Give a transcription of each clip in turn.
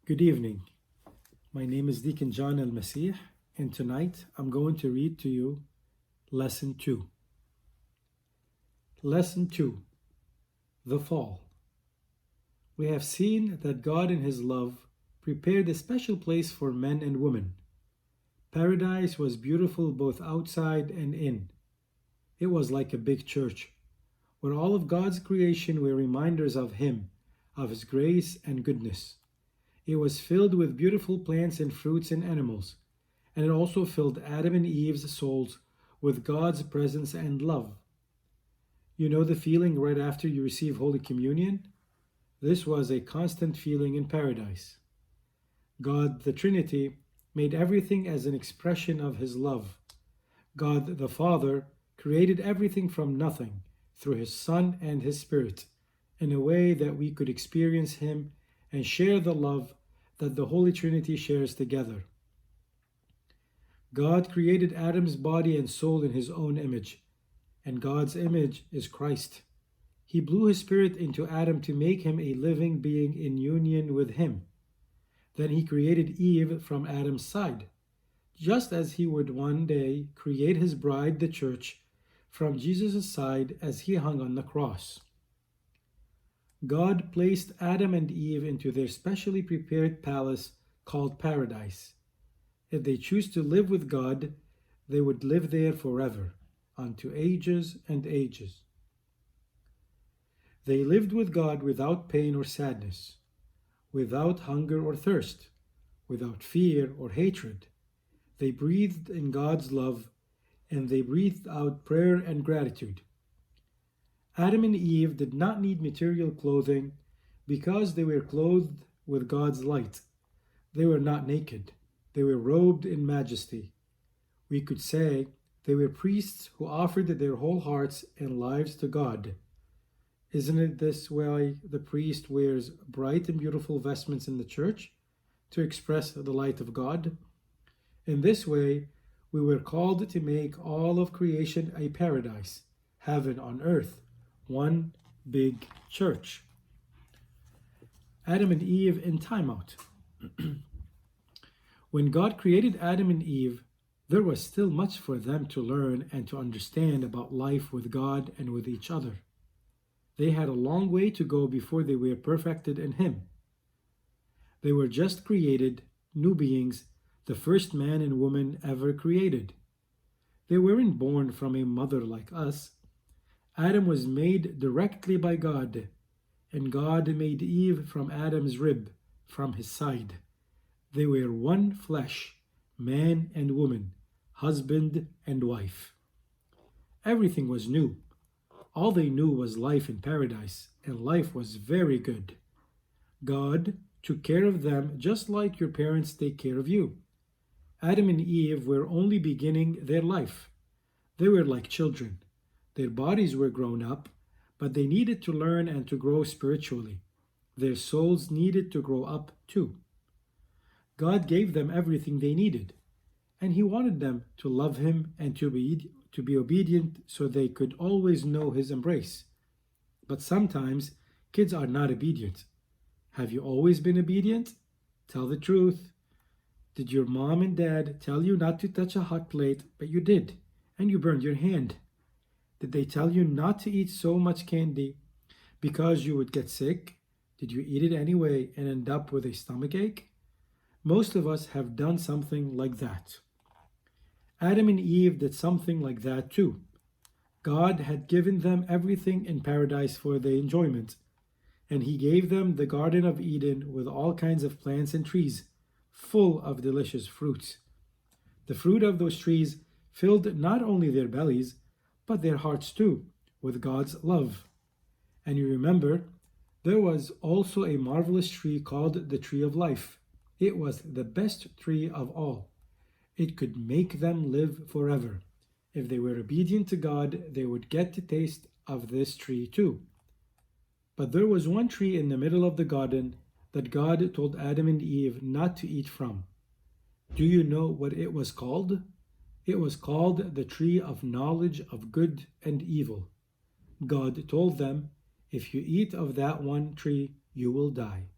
Good evening. My name is Deacon John Al-Masih, and tonight I'm going to read to you Lesson 2. Lesson 2. The Fall. We have seen that God in His love prepared a special place for men and women. Paradise was beautiful both outside and in. It was like a big church, where all of God's creation were reminders of Him, of His grace and goodness. It was filled with beautiful plants and fruits and animals, and it also filled Adam and Eve's souls with God's presence and love. You know the feeling right after you receive Holy Communion? This was a constant feeling in paradise. God, the Trinity, made everything as an expression of His love. God, the Father, created everything from nothing through His Son and His Spirit in a way that we could experience Him and share the love that the Holy Trinity shares together. God created Adam's body and soul in His own image, and God's image is Christ. He blew His Spirit into Adam to make him a living being in union with Him. Then He created Eve from Adam's side, just as He would one day create His bride, the church, from Jesus' side as He hung on the cross. God placed Adam and Eve into their specially prepared palace called paradise. If they choose to live with God, they would live there forever, unto ages and ages. They lived with God without pain or sadness, without hunger or thirst, without fear or hatred. They breathed in God's love, and they breathed out prayer and gratitude. Adam and Eve did not need material clothing because they were clothed with God's light. They were not naked. They were robed in majesty. We could say they were priests who offered their whole hearts and lives to God. Isn't it this why the priest wears bright and beautiful vestments in the church? To express the light of God? In this way, we were called to make all of creation a paradise, heaven on earth. One big church. Adam and Eve in timeout. When God created Adam and Eve, there was still much for them to learn and to understand about life with God and with each other. They had a long way to go before they were perfected in Him. They were just created, new beings, the first man and woman ever created. They weren't born from a mother like us. Adam was made directly by God, and God made Eve from Adam's rib, from his side. They were one flesh, man and woman, husband and wife. Everything was new. All they knew was life in paradise, and life was very good. God took care of them just like your parents take care of you. Adam and Eve were only beginning their life. They were like children. Their bodies were grown up, but they needed to learn and to grow spiritually. Their souls needed to grow up too. God gave them everything they needed, and He wanted them to love Him and to be obedient so they could always know His embrace. But sometimes kids are not obedient. Have you always been obedient? Tell the truth. Did your mom and dad tell you not to touch a hot plate, but you did, and you burned your hand? Did they tell you not to eat so much candy because you would get sick? Did you eat it anyway and end up with a stomachache? Most of us have done something like that. Adam and Eve did something like that too. God had given them everything in paradise for their enjoyment, and He gave them the Garden of Eden with all kinds of plants and trees, full of delicious fruits. The fruit of those trees filled not only their bellies, but their hearts too, with God's love. And you remember, there was also a marvelous tree called the tree of life. It was the best tree of all. It could make them live forever. If they were obedient to God, they would get to taste of this tree too. But there was one tree in the middle of the garden that God told Adam and Eve not to eat from. Do you know what it was called? It was called the tree of knowledge of good and evil. God told them, if you eat of that one tree, you will die.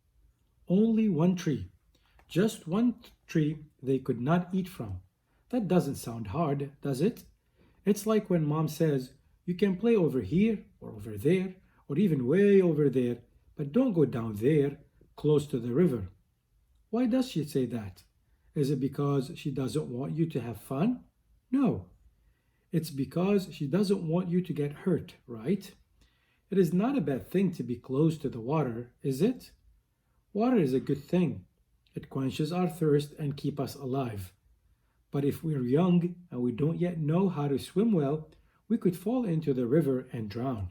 Only one tree, Just one tree they could not eat from. That doesn't sound hard, does it? It's like when mom says, you can play over here or over there or even way over there, but don't go down there close to the river. Why does she say that? Is it because she doesn't want you to have fun? No, it's because she doesn't want you to get hurt, right? It is not a bad thing to be close to the water, is it? Water is a good thing. It quenches our thirst and keeps us alive. But if we're young and we don't yet know how to swim well, we could fall into the river and drown.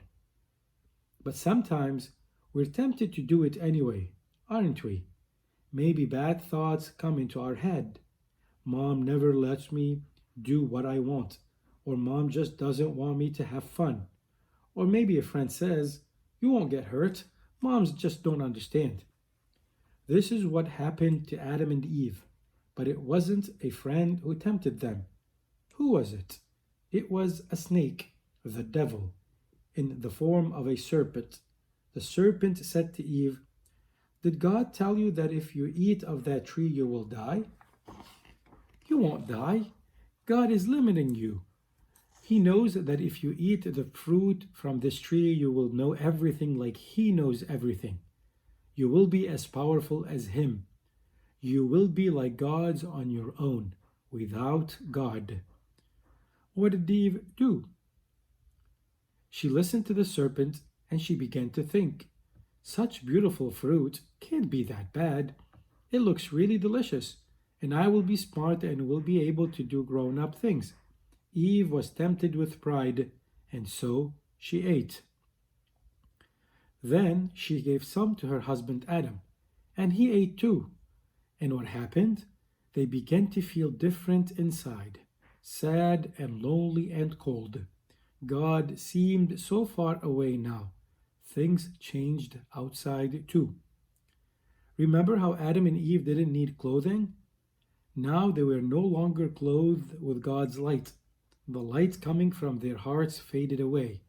But sometimes we're tempted to do it anyway, aren't we? Maybe bad thoughts come into our head. Mom never lets me do what I want, or mom just doesn't want me to have fun. Or maybe a friend says, you won't get hurt, moms just don't understand. This is what happened to Adam and Eve, but it wasn't a friend who tempted them. Who was it? It was a snake, the devil, in the form of a serpent. The serpent said to Eve, did God tell you that if you eat of that tree you will die? You won't die. God is limiting you. He knows that if you eat the fruit from this tree, you will know everything like He knows everything. You will be as powerful as Him. You will be like gods on your own, without God. What did Eve do? She listened to the serpent and she began to think, such beautiful fruit can't be that bad. It looks really delicious, and I will be smart and will be able to do grown-up things. Eve was tempted with pride, and so she ate. Then she gave some to her husband Adam, and he ate too. And what happened? They began to feel different inside, sad and lonely and cold. God seemed so far away now. Things changed outside too. Remember how Adam and Eve didn't need clothing? Now they were no longer clothed with God's light. The light coming from their hearts faded away,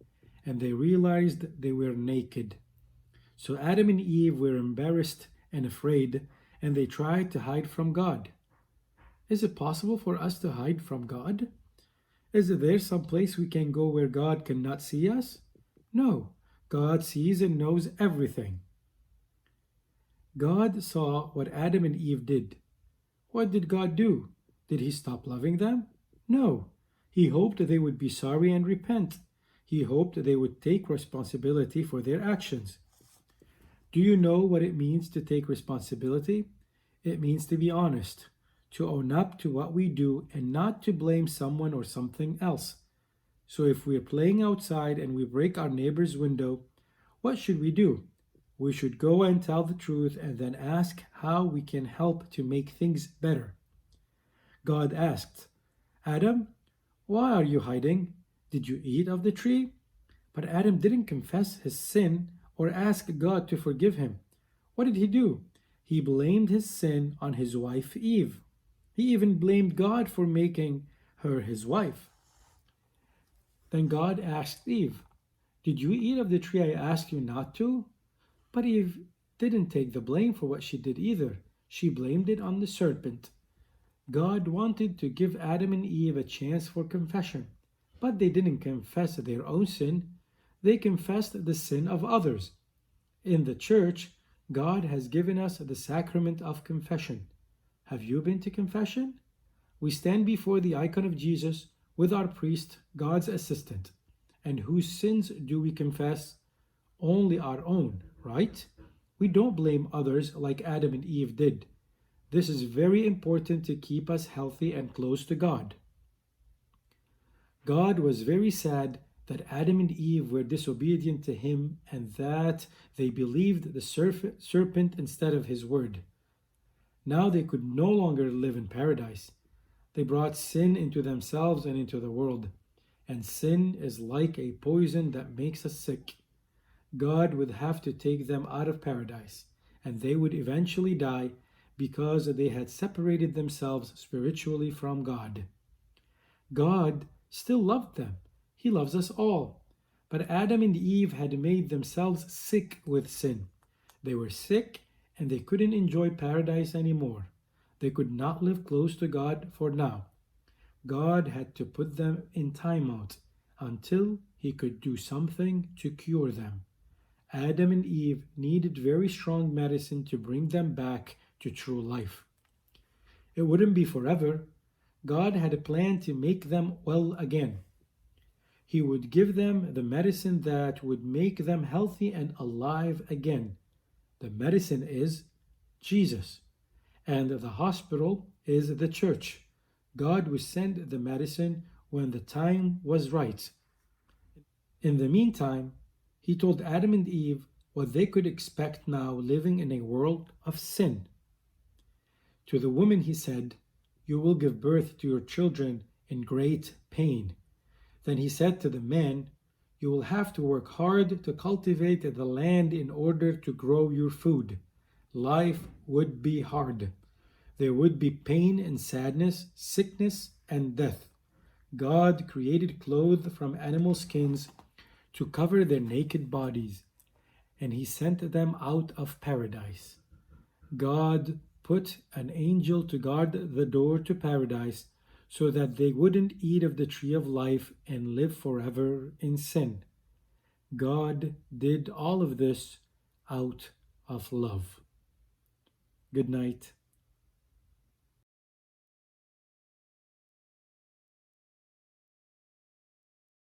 and they realized they were naked. So Adam and Eve were embarrassed and afraid, and they tried to hide from God. Is it possible for us to hide from God? Is there some place we can go where God cannot see us? No, God sees and knows everything. God saw what Adam and Eve did. What did God do? Did He stop loving them? No. He hoped they would be sorry and repent. He hoped they would take responsibility for their actions. Do you know what it means to take responsibility? It means to be honest, to own up to what we do and not to blame someone or something else. So if we're playing outside and we break our neighbor's window, what should we do? We should go and tell the truth and then ask how we can help to make things better. God asked, Adam, why are you hiding? Did you eat of the tree? But Adam didn't confess his sin or ask God to forgive him. What did he do? He blamed his sin on his wife Eve. He even blamed God for making her his wife. Then God asked Eve, did you eat of the tree I asked you not to? But Eve didn't take the blame for what she did either. She blamed it on the serpent. God wanted to give Adam and Eve a chance for confession, but they didn't confess their own sin. They confessed the sin of others. In the church, God has given us the sacrament of confession. Have you been to confession? We stand before the icon of Jesus with our priest, God's assistant. And whose sins do we confess? Only our own, right? We don't blame others like Adam and Eve did. This is very important to keep us healthy and close to God. God was very sad that Adam and Eve were disobedient to Him and that they believed the serpent instead of His word. Now they could no longer live in paradise. They brought sin into themselves and into the world. And sin is like a poison that makes us sick. God would have to take them out of paradise, and they would eventually die because they had separated themselves spiritually from God. God still loved them. He loves us all. But Adam and Eve had made themselves sick with sin. They were sick and they couldn't enjoy paradise anymore. They could not live close to God for now. God had to put them in timeout until he could do something to cure them. Adam and Eve needed very strong medicine to bring them back to true life. It wouldn't be forever. God had a plan to make them well again. He would give them the medicine that would make them healthy and alive again. The medicine is Jesus, and the hospital is the church. God would send the medicine when the time was right. In the meantime, he told Adam and Eve what they could expect now living in a world of sin. To the woman he said, "You will give birth to your children in great pain." Then he said to the man, "You will have to work hard to cultivate the land in order to grow your food." Life would be hard. There would be pain and sadness, sickness and death. God created clothes from animal skins to cover their naked bodies, and he sent them out of paradise. God put an angel to guard the door to paradise so that they wouldn't eat of the tree of life and live forever in sin. God did all of this out of love. Good night.